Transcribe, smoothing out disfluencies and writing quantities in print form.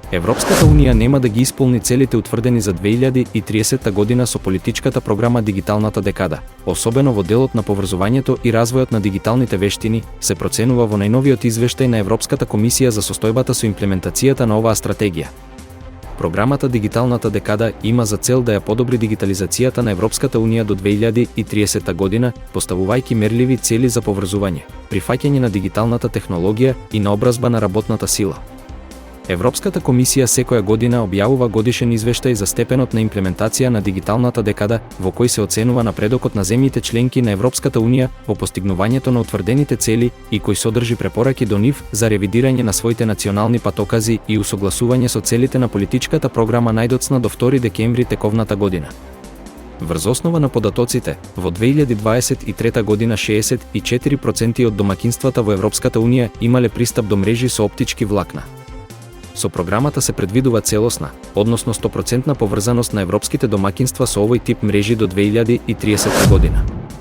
Европската унија нема да ги исполни целите утврдени за 2030 година со политичката програма Дигиталната декада, особено во делот на поврзувањето и развојот на дигиталните вештини, се проценува во најновиот извештај на Европската комисија за состојбата со имплементацијата на оваа стратегија. Програмата Дигиталната декада има за цел да ја подобри дигитализацијата на Европската унија до 2030 година, поставувајќи мерливи цели за поврзување, прифаќање на дигиталната технологија и наобразба на работната сила. Европската комисија секоја година објавува годишен извештај за степенот на имплементација на дигиталната декада, во кој се оценува напредокот на земјите членки на Европската унија во постигнувањето на утврдените цели и кој содржи препораки до нив за ревидирање на своите национални патокази и усогласување со целите на политичката програма најдоцна до 2 декември тековната година. Врз основа на податоците, во 2023 година 64% од домаќинствата во Европската унија имале пристап до мрежи со оптички влакна. Со програмата се предвидува целосна, односно 100% поврзаност на европските домаќинства со овој тип мрежи до 2030 година.